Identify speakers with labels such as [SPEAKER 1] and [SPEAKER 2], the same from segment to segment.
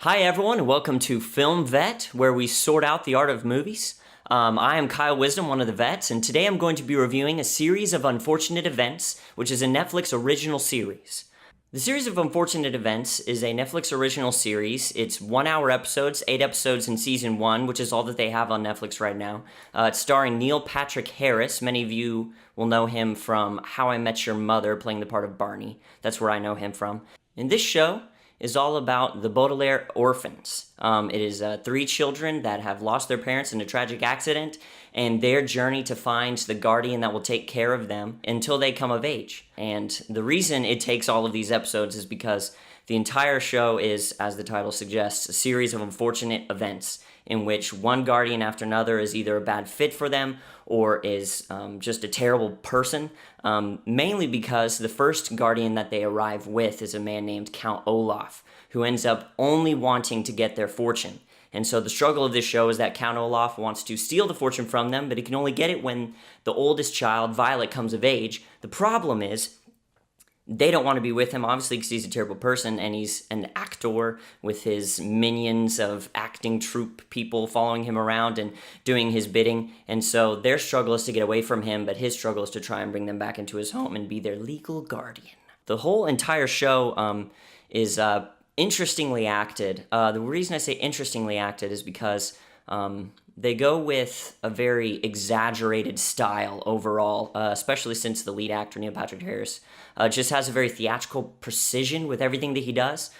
[SPEAKER 1] Hi everyone, welcome to Film Vet, where we sort out the art of movies. I am Kyle Wisdom, one of the vets, and today I'm going to be reviewing A Series of Unfortunate Events, which is a Netflix original series. The Series of Unfortunate Events is a Netflix original series. It's 1 hour episodes, 8 episodes in season 1, which is all that they have on Netflix right now. It's starring Neil Patrick Harris. Many of you will know him from How I Met Your Mother, playing the part of Barney. That's where I know him from. In this show is all about the Baudelaire orphans. It is 3 children that have lost their parents in a tragic accident and their journey to find the guardian that will take care of them until they come of age. And the reason it takes all of these episodes is because the entire show is, as the title suggests, a series of unfortunate events in which one guardian after another is either a bad fit for them or is just a terrible person, mainly because the first guardian that they arrive with is a man named Count Olaf, who ends up only wanting to get their fortune. And so the struggle of this show is that Count Olaf wants to steal the fortune from them, but he can only get it when the oldest child, Violet, comes of age. The problem is they don't want to be with him, obviously, because he's a terrible person, and he's an actor with his minions of acting troupe people following him around and doing his bidding. And so their struggle is to get away from him, but his struggle is to try and bring them back into his home and be their legal guardian. The whole entire show is interestingly acted. The reason I say interestingly acted is because they go with a very exaggerated style overall, especially since the lead actor, Neil Patrick Harris, just has a very theatrical precision with everything that he does,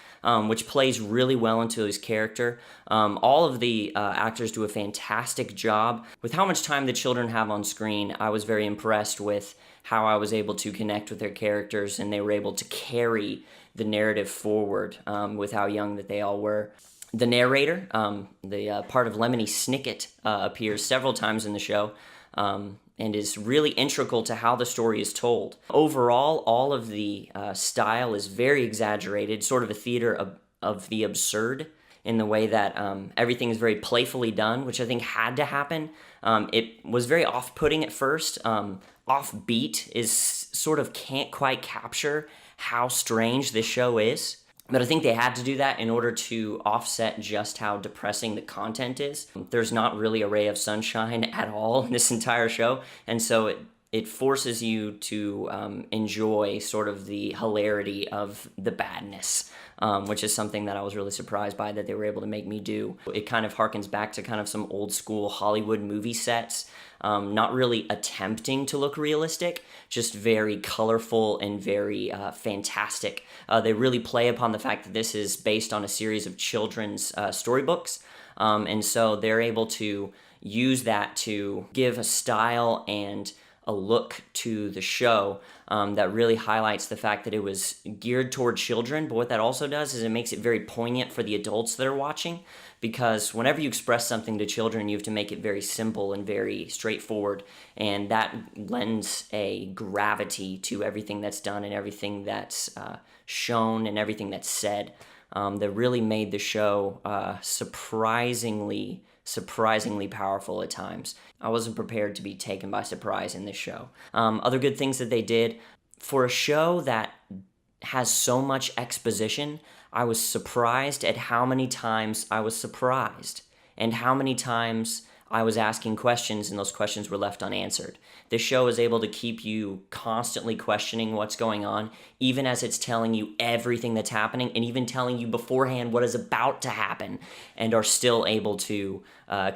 [SPEAKER 1] which plays really well into his character. All of the actors do a fantastic job. With how much time the children have on screen, I was very impressed with how I was able to connect with their characters, and they were able to carry the narrative forward with how young that they all were. The narrator, the part of Lemony Snicket, appears several times in the show and is really integral to how the story is told. Overall, all of the style is very exaggerated, sort of a theater of the absurd, in the way that everything is very playfully done, which I think had to happen. It was very off-putting at first. Offbeat is sort of can't quite capture how strange this show is. But I think they had to do that in order to offset just how depressing the content is. There's not really a ray of sunshine at all in this entire show, and so it forces you to enjoy sort of the hilarity of the badness, which is something that I was really surprised by that they were able to make me do. It kind of harkens back to kind of some old school Hollywood movie sets, not really attempting to look realistic, just very colorful and very fantastic. They really play upon the fact that this is based on a series of children's storybooks, and so they're able to use that to give a style and a look to the show that really highlights the fact that it was geared toward children, but what that also does is it makes it very poignant for the adults that are watching, because whenever you express something to children, you have to make it very simple and very straightforward, and that lends a gravity to everything that's done and everything that's shown and everything that's said that really made the show surprisingly powerful at times. I wasn't prepared to be taken by surprise in this show. Other good things that they did, for a show that has so much exposition, I was surprised at how many times I was surprised and how many times I was asking questions and those questions were left unanswered. This show is able to keep you constantly questioning what's going on, even as it's telling you everything that's happening and even telling you beforehand what is about to happen, and are still able to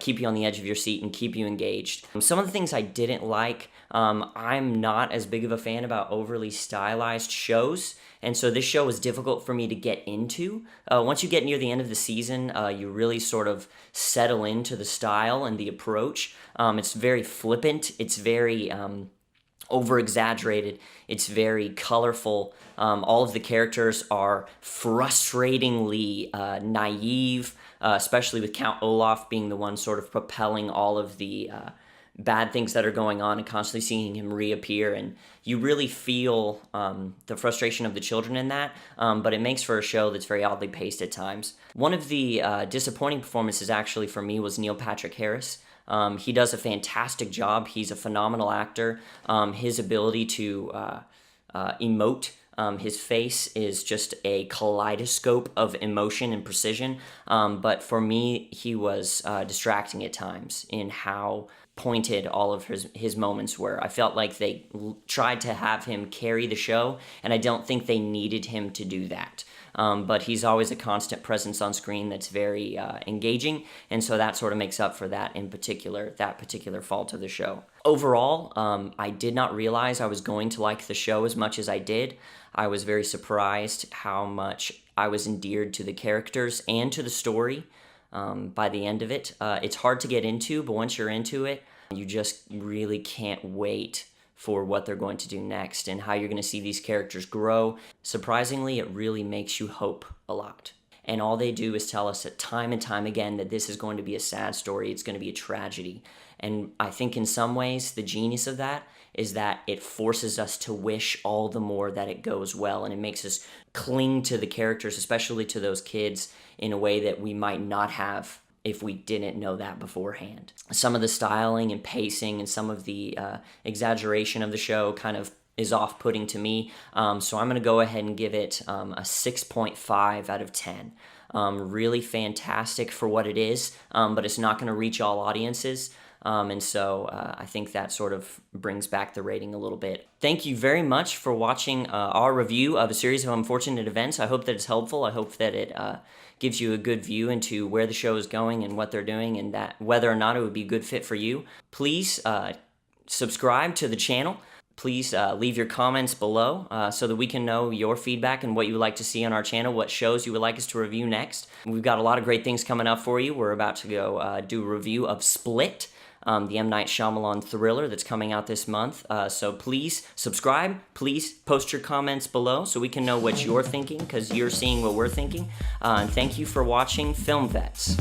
[SPEAKER 1] keep you on the edge of your seat and keep you engaged. Some of the things I didn't like, I'm not as big of a fan about overly stylized shows, and so this show was difficult for me to get into. Once you get near the end of the season, you really sort of settle into the style and the approach. It's very flippant, it's very over-exaggerated, it's very colorful. All of the characters are frustratingly naive, especially with Count Olaf being the one sort of propelling all of the bad things that are going on and constantly seeing him reappear, and you really feel the frustration of the children in that, but it makes for a show that's very oddly paced at times. One of the disappointing performances actually for me was Neil Patrick Harris. He does a fantastic job. He's a phenomenal actor. His ability to emote His face is just a kaleidoscope of emotion and precision. But for me, he was distracting at times in how pointed all of his moments were. I felt like they tried to have him carry the show, and I don't think they needed him to do that. But he's always a constant presence on screen that's very engaging, and so that sort of makes up for that particular fault of the show. Overall, I did not realize I was going to like the show as much as I did. I was very surprised how much I was endeared to the characters and to the story by the end of it. It's hard to get into, but once you're into it, you just really can't wait for what they're going to do next and how you're going to see these characters grow. Surprisingly, it really makes you hope a lot. And all they do is tell us that time and time again that this is going to be a sad story, it's going to be a tragedy. And I think in some ways, the genius of that is that it forces us to wish all the more that it goes well, and it makes us cling to the characters, especially to those kids, in a way that we might not have if we didn't know that beforehand. Some of the styling and pacing and some of the exaggeration of the show kind of is off-putting to me, so I'm going to go ahead and give it a 6.5 out of 10. Really fantastic for what it is, but it's not going to reach all audiences. And so I think that sort of brings back the rating a little bit. Thank you very much for watching our review of a series of unfortunate events. I hope that it's helpful. I hope that it gives you a good view into where the show is going and what they're doing, and that whether or not it would be a good fit for you. Please subscribe to the channel. Please leave your comments below so that we can know your feedback and what you would like to see on our channel, what shows you would like us to review next. We've got a lot of great things coming up for you. We're about to go do a review of Split, the M. Night Shyamalan thriller that's coming out this month. So please subscribe. Please post your comments below so we can know what you're thinking, because you're seeing what we're thinking. And thank you for watching Film Vets.